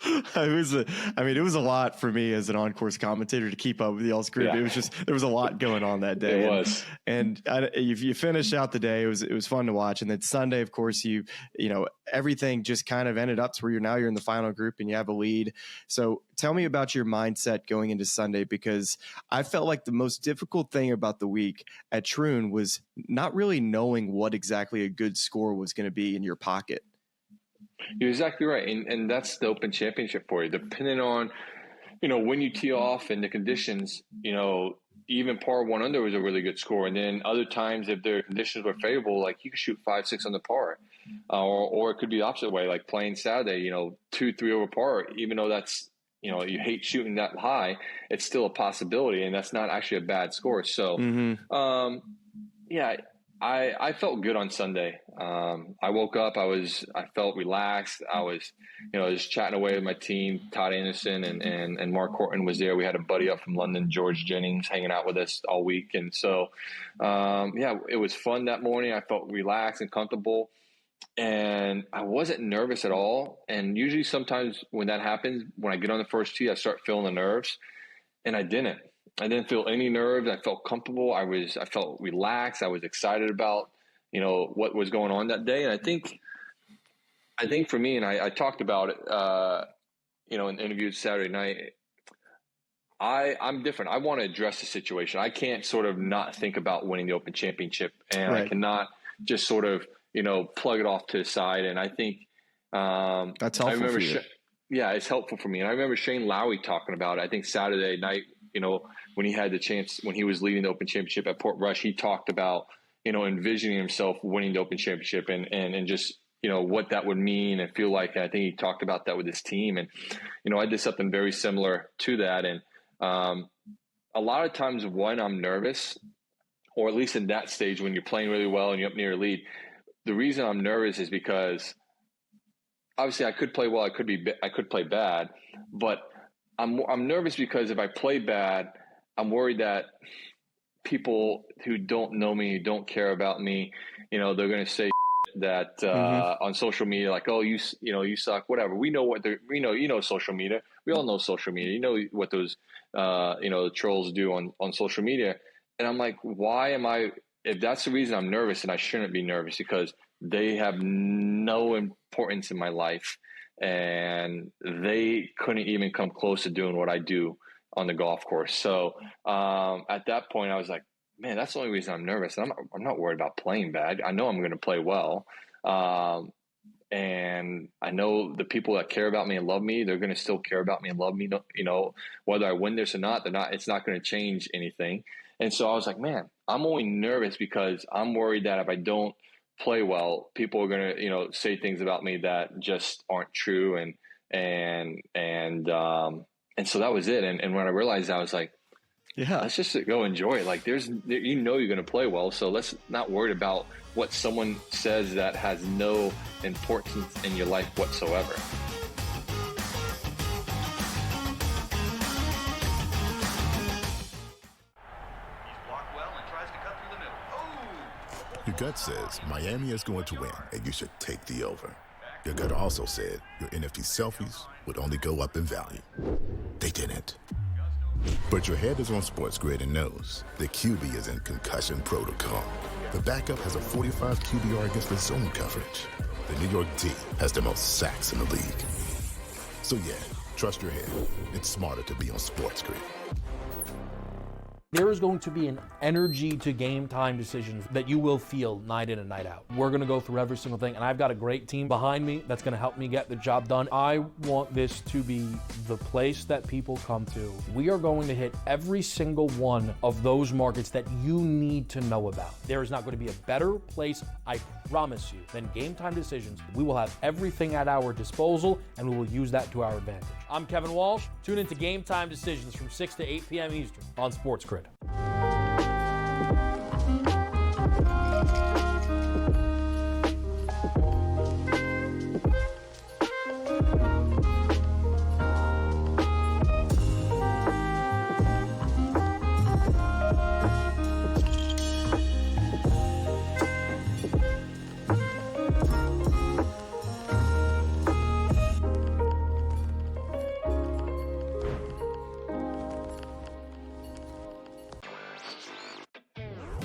[SPEAKER 2] It was a lot for me as an on-course commentator to keep up with y'all's group. Yeah. It was just, there was a lot going on that day.
[SPEAKER 5] It was.
[SPEAKER 2] And if you finish out the day, it was fun to watch. And then Sunday, of course, everything just kind of ended up to where you're in the final group and you have a lead. So tell me about your mindset going into Sunday, because I felt like the most difficult thing about the week at Troon was not really knowing what exactly a good score was going to be in your pocket.
[SPEAKER 5] You're exactly right. And that's the Open Championship for you. Depending on, when you tee off and the conditions, even par 1 under was a really good score. And then other times, if the conditions were favorable, like you could shoot 5-6 on the par, or it could be the opposite way, like playing Saturday, 2-3 over par, even though that's, you hate shooting that high, it's still a possibility. And that's not actually a bad score. So, I felt good on Sunday. I woke up, I felt relaxed. I was, just chatting away with my team. Todd Anderson and Mark Horton was there. We had a buddy up from London, George Jennings, hanging out with us all week. And so, it was fun that morning. I felt relaxed and comfortable, and I wasn't nervous at all. And usually sometimes when that happens, when I get on the first tee, I start feeling the nerves, and I didn't feel any nerves. I felt comfortable. I felt relaxed. I was excited about, what was going on that day. And I think for me, and I talked about it, in interviews Saturday night, I'm different. I want to address the situation. I can't sort of not think about winning the Open Championship, and right. I cannot just sort of, plug it off to the side. And I think,
[SPEAKER 2] that's helpful for you.
[SPEAKER 5] It's helpful for me. And I remember Shane Lowry talking about it, I think Saturday night, when he had the chance, when he was leading the Open Championship at Port Rush, he talked about, envisioning himself winning the Open Championship and just, what that would mean and feel like. And I think he talked about that with his team. And, I did something very similar to that. And a lot of times when I'm nervous, or at least in that stage when you're playing really well and you're up near your lead, the reason I'm nervous is because obviously I could play well, I could play bad, but I'm nervous because if I play bad, I'm worried that people who don't know me, who don't care about me, they're going to say that on social media, like, oh, you suck, whatever. We know social media. We all know social media. What those the trolls do on social media. And I'm like, why am I? If that's the reason I'm nervous, and I shouldn't be nervous, because they have no importance in my life. And they couldn't even come close to doing what I do on the golf course. So at that point, I was like, man, that's the only reason I'm nervous. I'm not worried about playing bad. I know I'm going to play well. And I know the people that care about me and love me, they're going to still care about me and love me. You know, whether I win this or not, it's not going to change anything. And so I was like, man, I'm only nervous because I'm worried that if I don't play well, people are going to, you know, say things about me that just aren't true. And so that was it. And when I realized that, I was like, yeah, let's just go enjoy it. Like you're going to play well. So let's not worry about what someone says that has no importance in your life whatsoever.
[SPEAKER 3] Your gut says Miami is going to win, and you should take the over. Your gut also said your NFT selfies would only go up in value. They didn't. But your head is on SportsGrid and knows the QB is in concussion protocol. The backup has a 45 QBR against the zone coverage. The New York D has the most sacks in the league. So yeah, trust your head. It's smarter to be on SportsGrid.
[SPEAKER 4] There is going to be an energy to game time decisions that you will feel night in and night out. We're going to go through every single thing, and I've got a great team behind me that's going to help me get the job done. I want this to be the place that people come to. We are going to hit every single one of those markets that you need to know about. There is not going to be a better place, I promise you, than Game Time Decisions. We will have everything at our disposal, and we will use that to our advantage. I'm Kevin Walsh. Tune into Game Time Decisions from 6 to 8 p.m. Eastern on SportsGrid.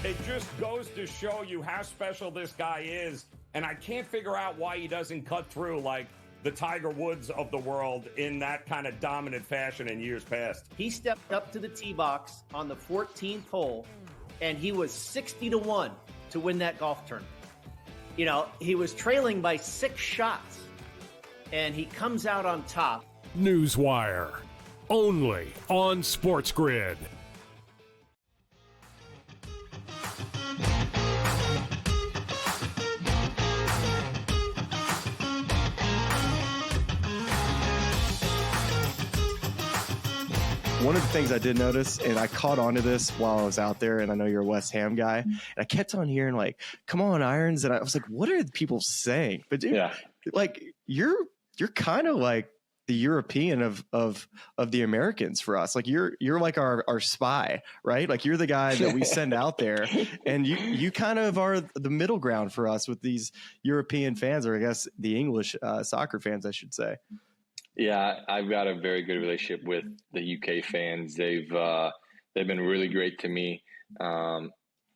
[SPEAKER 9] It just goes to show you how special this guy is, and I can't figure out why he doesn't cut through like the Tiger Woods of the world in that kind of dominant fashion in years past.
[SPEAKER 17] He stepped up to the tee box on the 14th hole, and he was 60-1 to win that golf tournament. You know, he was trailing by 6 shots, and he comes out on top.
[SPEAKER 8] Newswire, only on SportsGrid.
[SPEAKER 2] One of the things I did notice, and I caught on to this while I was out there, and I know you're a West Ham guy, and I kept on hearing like, "Come on, Irons," and I was like, "What are the people saying?" But dude, like you're kind of like the European of the Americans for us. Like you're like our spy, right? Like you're the guy that we send out there, and you kind of are the middle ground for us with these European fans, or I guess the English soccer fans, I should say.
[SPEAKER 5] Yeah, I've got a very good relationship with the UK fans. They've been really great to me. You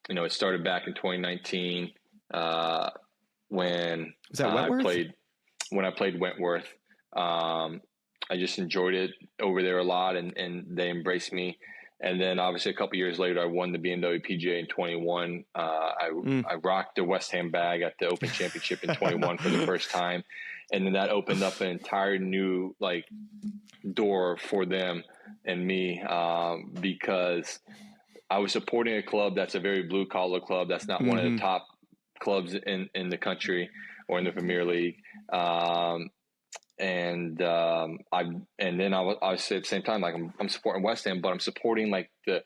[SPEAKER 5] know, it started back in 2019 when I played Wentworth. I just enjoyed it over there a lot, and they embraced me. And then obviously a couple years later, I won the BMW PGA in 21. I rocked the West Ham bag at the Open Championship in 21 for the first time. And then that opened up an entire new like door for them and me because I was supporting a club that's a very blue collar club. That's not one of the top clubs in the country or in the Premier League. I was at the same time, like I'm supporting West Ham, but I'm supporting like the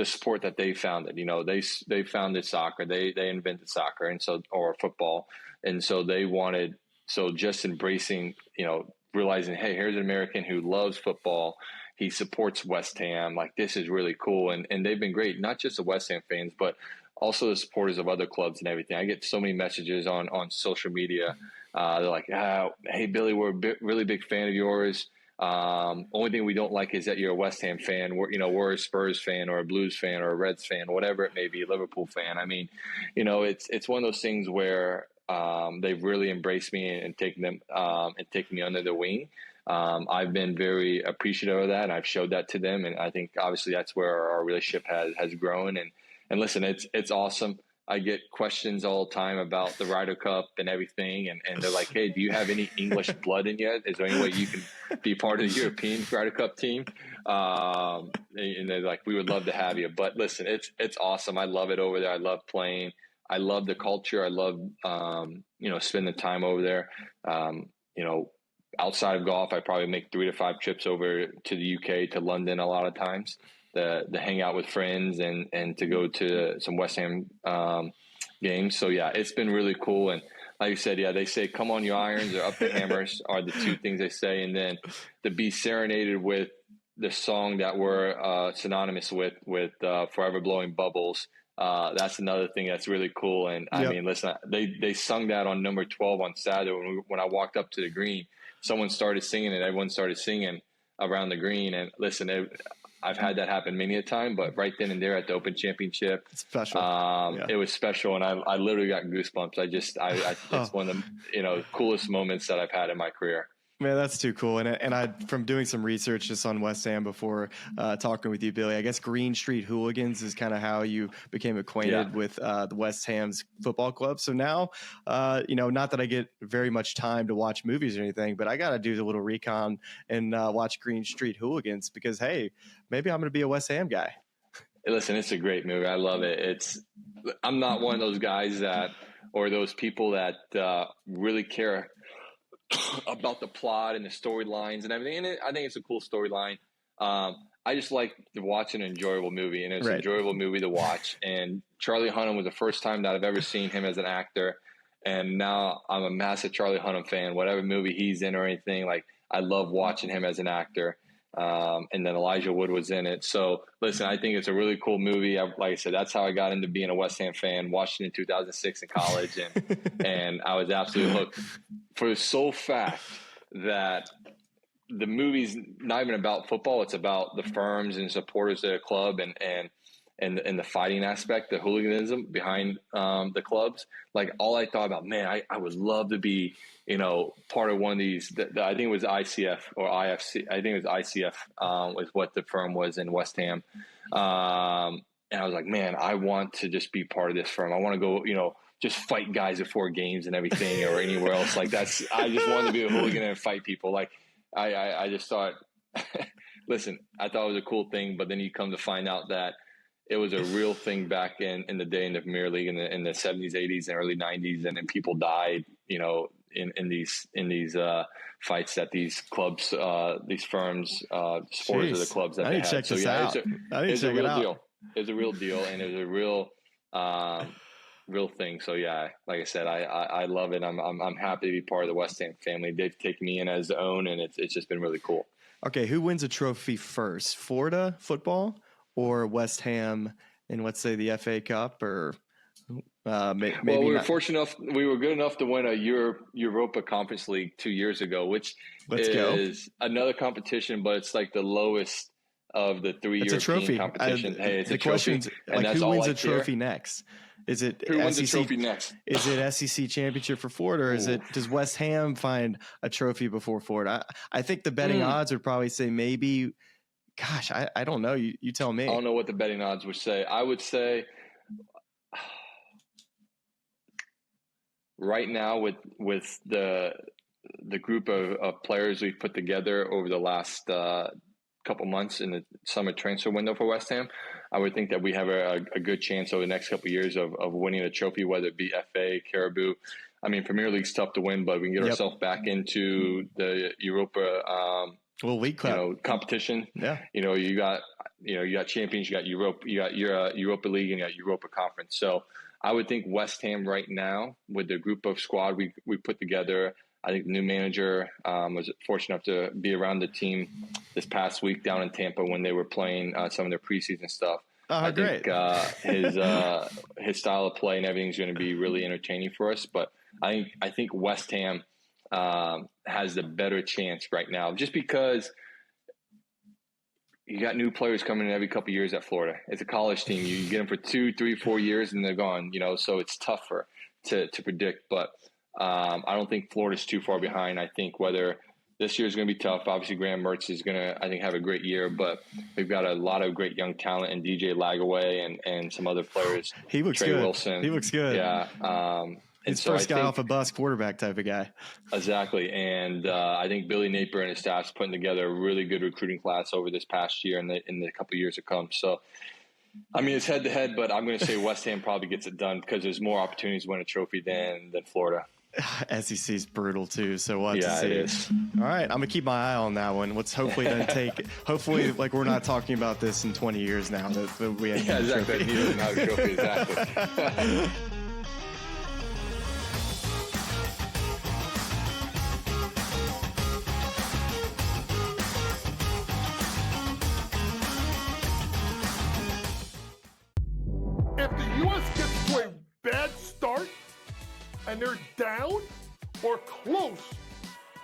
[SPEAKER 5] sport that they founded. You know, they founded soccer. They invented soccer, and so, or football. And so they wanted, so just embracing, you know, realizing, hey, here's an American who loves football. He supports West Ham. Like, this is really cool. And they've been great, not just the West Ham fans, but also the supporters of other clubs and everything. I get so many messages on social media. They're like, hey, Billy, we're a really big fan of yours. Only thing we don't like is that you're a West Ham fan. We're a Spurs fan or a Blues fan or a Reds fan, whatever it may be, a Liverpool fan. I mean, you know, it's one of those things where they've really embraced me and taken me under their wing. I've been very appreciative of that, and I've showed that to them. And I think obviously that's where our relationship has grown. And listen, it's awesome. I get questions all the time about the Ryder Cup and everything. And they're like, hey, do you have any English blood in you? Is there any way you can be part of the European Ryder Cup team? And they're like, we would love to have you. But listen, it's awesome. I love it over there. I love playing. I love the culture. I love, spending time over there. Outside of golf, I probably make 3 to 5 trips over to the UK, to London a lot of times. To hang out with friends and to go to some West Ham games. So, yeah, it's been really cool. And like you said, yeah, they say, come on, you irons, or up the hammers are the 2 things they say. And then to be serenaded with the song that we're synonymous with Forever Blowing Bubbles, that's another thing that's really cool. And, I mean, listen, they sung that on number 12 on Saturday when I walked up to the green. Someone started singing it. Everyone started singing around the green. And, listen, I've had that happen many a time, but right then and there at the Open Championship,
[SPEAKER 2] it's special.
[SPEAKER 5] It was special, and I literally got goosebumps. It's one of the coolest moments that I've had in my career.
[SPEAKER 2] Man, that's too cool. And I, from doing some research just on West Ham before talking with you, Billy, I guess Green Street Hooligans is kind of how you became acquainted with the West Ham's football club. So now, not that I get very much time to watch movies or anything, but I got to do the little recon and watch Green Street Hooligans because, hey, maybe I'm going to be a West Ham guy.
[SPEAKER 5] Listen, it's a great movie. I love it. I'm not one of those guys or those people that really care about the plot and the storylines and everything. And I think it's a cool storyline. I just like to watch an enjoyable movie, and it's an enjoyable movie to watch. And Charlie Hunnam was the first time that I've ever seen him as an actor. And now I'm a massive Charlie Hunnam fan. Whatever movie he's in or anything, like, I love watching him as an actor. And then Elijah Wood was in it. So, listen, I think it's a really cool movie. Like I said, that's how I got into being a West Ham fan, watched it in 2006 in college, and I was absolutely hooked for the sole fact that the movie's not even about football. It's about the firms and supporters of the club and the fighting aspect, the hooliganism behind the clubs. Like, all I thought about, man, I would love to be, part of one of these. I think it was ICF or IFC. I think it was ICF was what the firm was in West Ham. And I was like, man, I want to just be part of this firm. I want to go, just fight guys before games and everything, or anywhere else. Like, I just wanted to be a hooligan and fight people. Like, I just thought, listen, I thought it was a cool thing, but then you come to find out that it was a real thing back in the day in the Premier League in the 70s, 80s, and early 90s, and then people died, in these fights that these clubs, these firms, supporters of the clubs that they had. So yeah, it's a real deal. It's a real deal, and it's a real thing. So yeah, like I said, I love it. I'm happy to be part of the West Ham family. They've taken me in as their own, and it's just been really cool.
[SPEAKER 2] Okay, who wins a trophy first, Florida football or West Ham in, let's say, the FA Cup, or maybe
[SPEAKER 5] well, we were
[SPEAKER 2] not.
[SPEAKER 5] fortunate enough. We were good enough to win a Europa Conference League 2 years ago, which is another competition, but it's like the lowest of the 3 European competitions. Hey, it's a trophy.
[SPEAKER 2] Like, who wins a trophy next? Is it
[SPEAKER 5] who wins the trophy next?
[SPEAKER 2] Is it SEC championship for Ford, or does West Ham find a trophy before Ford? I think the betting odds would probably say maybe. Gosh, I don't know. You tell me.
[SPEAKER 5] I don't know what the betting odds would say. I would say right now with the group of players we've put together over the last couple months in the summer transfer window for West Ham, I would think that we have a good chance over the next couple of years of winning a trophy, whether it be FA, Caribou. I mean, Premier League's tough to win, but we can get ourselves back into the Europa
[SPEAKER 2] League Cup
[SPEAKER 5] competition.
[SPEAKER 2] Yeah.
[SPEAKER 5] You got champions, you got Europe, you got your Europa League, and you got Europa Conference. So I would think West Ham right now, with the group of squad we put together, I think the new manager was fortunate enough to be around the team this past week down in Tampa when they were playing some of their preseason stuff. I think his style of play and everything is going to be really entertaining for us. But I think West Ham has the better chance right now, just because you got new players coming in every couple of years at Florida. It's a college team. You get them for 2, 3, 4 years and they're gone, so it's tougher to predict. But I don't think Florida's too far behind. I think whether this year is going to be tough. Obviously, Graham Mertz is going to, I think, have a great year, but we've got a lot of great young talent in DJ Lagaway and some other players.
[SPEAKER 2] He looks
[SPEAKER 5] Trey
[SPEAKER 2] good.
[SPEAKER 5] Wilson.
[SPEAKER 2] He looks good.
[SPEAKER 5] Yeah.
[SPEAKER 2] He's first guy off a bus quarterback type of guy.
[SPEAKER 5] Exactly. And I think Billy Napier and his staff's putting together a really good recruiting class over this past year and in the couple of years to come. So, I mean, it's head-to-head, but I'm going to say West Ham probably gets it done because there's more opportunities to win a trophy than Florida.
[SPEAKER 2] SEC's brutal too, so we'll have to see.
[SPEAKER 5] It is.
[SPEAKER 2] All right, I'm gonna keep my eye on that one. Let's hopefully then hopefully like we're not talking about this in 20 years now that we have
[SPEAKER 5] exactly. You don't have a trophy, exactly.
[SPEAKER 12] If the U.S. gets to a bad start and they're down or close,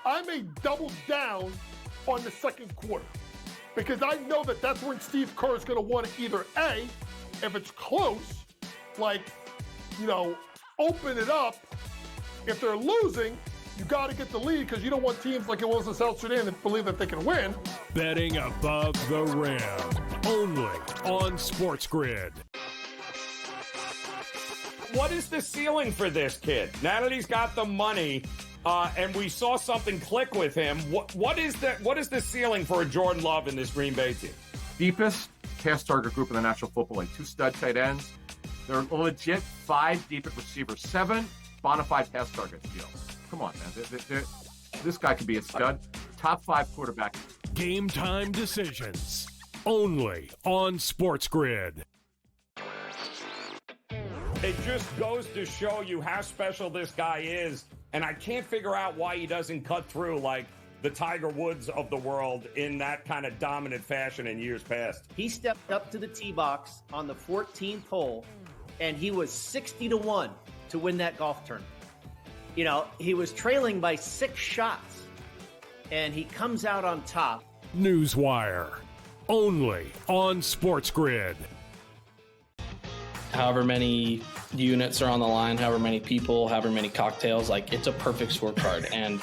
[SPEAKER 12] I may double down on the second quarter because I know that that's when Steve Kerr is going to want to either A, if it's close, like, open it up. If they're losing, you got to get the lead because you don't want teams like it was in South Sudan that believe that they can win.
[SPEAKER 8] Betting above the rim, only on SportsGrid.
[SPEAKER 9] What is the ceiling for this kid? Now that he's got the money, and we saw something click with him, what is the ceiling for a Jordan Love in this Green Bay team?
[SPEAKER 10] Deepest cast target group in the National Football League. 2 stud tight ends. They're legit 5 deep at receiver, 7 bona fide pass targets. Come on, man. This guy could be a stud. Top 5 quarterback.
[SPEAKER 8] Game time decisions, only on SportsGrid.
[SPEAKER 9] It just goes to show you how special this guy is, and I can't figure out why he doesn't cut through like the Tiger Woods of the world in that kind of dominant fashion in years past.
[SPEAKER 17] He stepped up to the tee box on the 14th hole, and he was 60-1 to win that golf tournament. He was trailing by 6 shots, and he comes out on top.
[SPEAKER 8] Newswire, only on SportsGrid.
[SPEAKER 13] However many units are on the line, however many people, however many cocktails, it's a perfect scorecard. And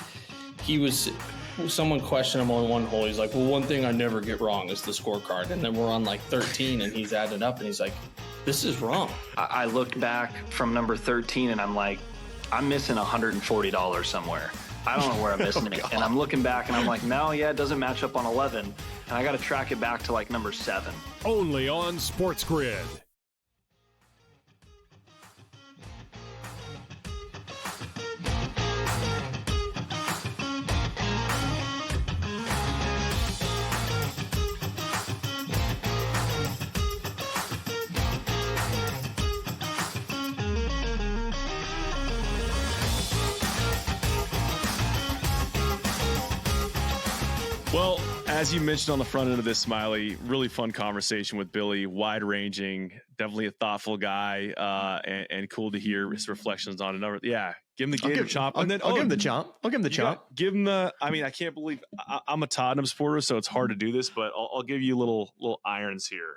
[SPEAKER 13] someone questioned him on one hole. He's like, well, one thing I never get wrong is the scorecard. And then we're on 13 and he's added up and he's like, this is wrong.
[SPEAKER 23] I looked back from number 13 and I'm like, I'm missing $140 somewhere. I don't know where I'm missing it. And I'm looking back and I'm like, no, it doesn't match up on 11. And I got to track it back to number 7.
[SPEAKER 8] Only on SportsGrid.
[SPEAKER 24] Well, as you mentioned on the front end of this, Smylie, really fun conversation with Billy, wide-ranging, definitely a thoughtful guy, and cool to hear his reflections on another. Yeah, give him the Gator chomp.
[SPEAKER 2] I'll give him the chomp. I'll give him the chomp.
[SPEAKER 24] Give him the. I mean, I can't believe I'm a Tottenham supporter, so it's hard to do this, but I'll give you little irons here.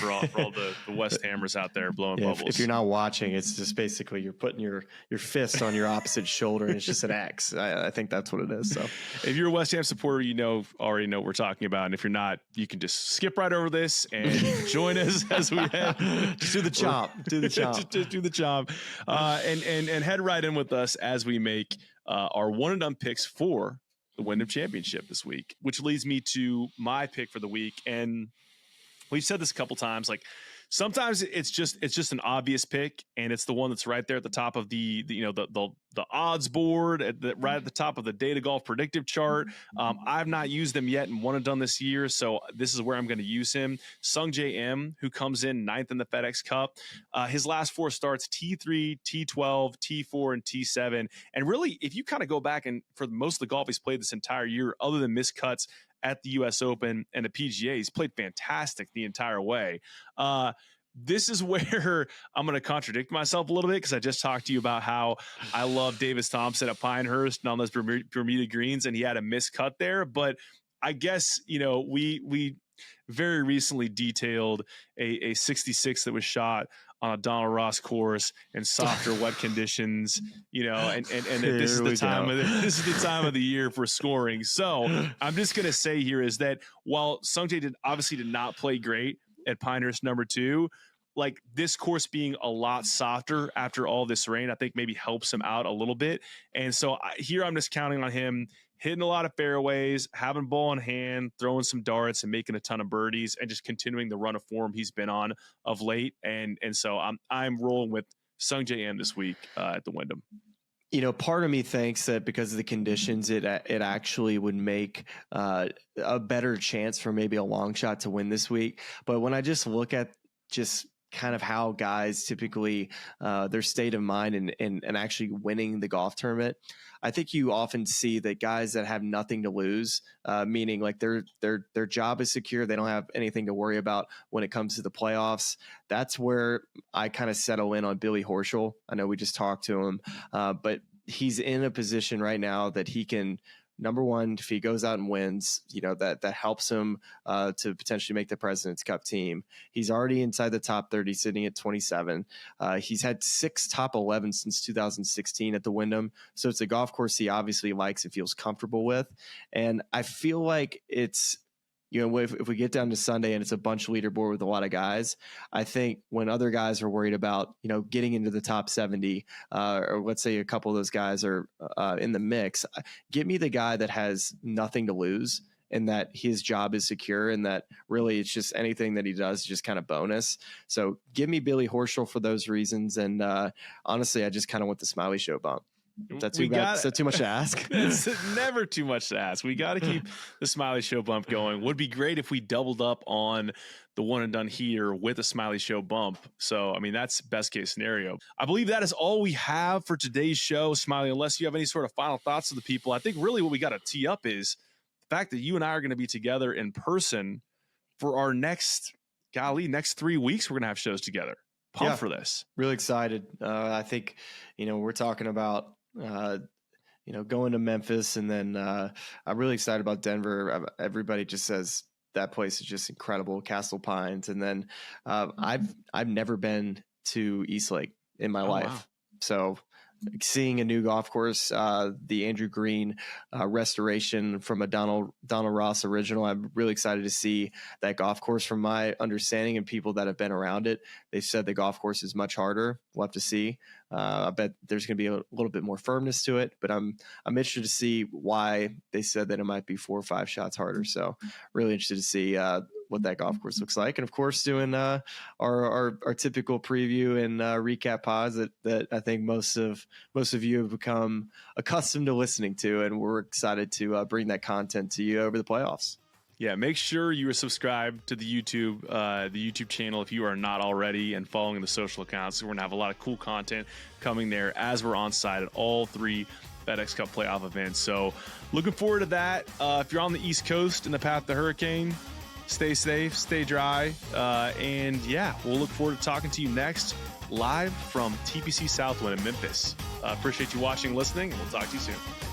[SPEAKER 24] For all the West Hammers out there blowing bubbles.
[SPEAKER 2] If you're not watching, it's just basically you're putting your fist on your opposite shoulder and it's just an X. I think that's what it is. So
[SPEAKER 24] if you're a West Ham supporter, already know what we're talking about. And if you're not, you can just skip right over this and join us as we head.
[SPEAKER 2] Just do the chomp. Do the chomp.
[SPEAKER 24] just do the chomp. And head right in with us as we make our one and done picks for the Wyndham Championship this week, which leads me to my pick for the week. And we've said this a couple times, sometimes it's just an obvious pick, and it's the one that's right there at the top of the odds board, right at the top of the Data Golf predictive chart. I've not used them yet and one and done this year, so this is where I'm going to use him. Sung J M, who comes in 9th in the FedEx Cup. His last 4 starts, T3, T12, T4, and T7. And really, if you kind of go back and for most of the golf he's played this entire year, other than missed cuts at the U.S. Open and the PGA, he's played fantastic the entire way. This is where I'm going to contradict myself a little bit because I just talked to you about how I love Davis Thompson at Pinehurst and on those Bermuda greens, and he had a miscut there. But I guess, we very recently detailed a 66 that was shot on a Donald Ross course in softer wet conditions, and this is the time of the year for scoring. So I'm just going to say here is that while Sungjae obviously did not play great at Pinehurst number 2, like this course being a lot softer after all this rain, I think maybe helps him out a little bit. And so here I'm just counting on him hitting a lot of fairways, having ball in hand, throwing some darts, and making a ton of birdies, and just continuing the run of form he's been on of late. And so I'm rolling with Sungjae Im this week at the Wyndham.
[SPEAKER 2] Part of me thinks that because of the conditions, it actually would make a better chance for maybe a long shot to win this week. But when I just look at just kind of how guys typically their state of mind and actually winning the golf tournament, I think you often see that guys that have nothing to lose, meaning like their job is secure, they don't have anything to worry about when it comes to the playoffs. That's where I kind of settle in on Billy Horschel. I know we just talked to him, but he's in a position right now that he can, number one, if he goes out and wins, that helps him to potentially make the President's Cup team. He's already inside the top 30, sitting at 27. He's had 6 top 11 since 2016 at the Wyndham. So it's a golf course he obviously likes and feels comfortable with. And I feel like it's, if we get down to Sunday and it's a bunch leaderboard with a lot of guys, I think when other guys are worried about, getting into the top 70, or let's say a couple of those guys are in the mix, get me the guy that has nothing to lose and that his job is secure and that really it's just anything that he does is just kind of bonus. So give me Billy Horschel for those reasons. And honestly, I just kind of want the Smylie Show bump. Is that too much to ask?
[SPEAKER 24] It's never too much to ask. We got to keep the Smylie Show bump going. Would be great if we doubled up on the one and done here with a Smylie Show bump. So, I mean, that's best case scenario. I believe that is all we have for today's show, Smylie, unless you have any sort of final thoughts to the people. I think really what we got to tee up is the fact that you and I are going to be together in person for our next 3 weeks. We're going to have shows together. Pumped for this.
[SPEAKER 2] Really excited. I think, we're talking about, going to Memphis, and then I'm really excited about Denver. Everybody just says that place is just incredible, Castle Pines. And then I've never been to Eastlake in my life. Wow. So seeing a new golf course, the Andrew Green restoration from a Donald Ross original. I'm really excited to see that golf course. From my understanding and people that have been around it, they've said the golf course is much harder. We'll have to see. I bet there's going to be a little bit more firmness to it, but I'm interested to see why they said that it might be 4 or 5 shots harder. So really interested to see what that golf course looks like. And of course, doing our typical preview and recap pods that I think most of you have become accustomed to listening to, and we're excited to bring that content to you over the playoffs.
[SPEAKER 24] Yeah, make sure you are subscribed to the YouTube channel if you are not already, and following the social accounts. We're going to have a lot of cool content coming there as we're on site at all 3 FedEx Cup playoff events. So looking forward to that. If you're on the East Coast in the path of the hurricane, stay safe, stay dry. And yeah, we'll look forward to talking to you next live from TPC Southwind in Memphis. Appreciate you watching and listening, and we'll talk to you soon.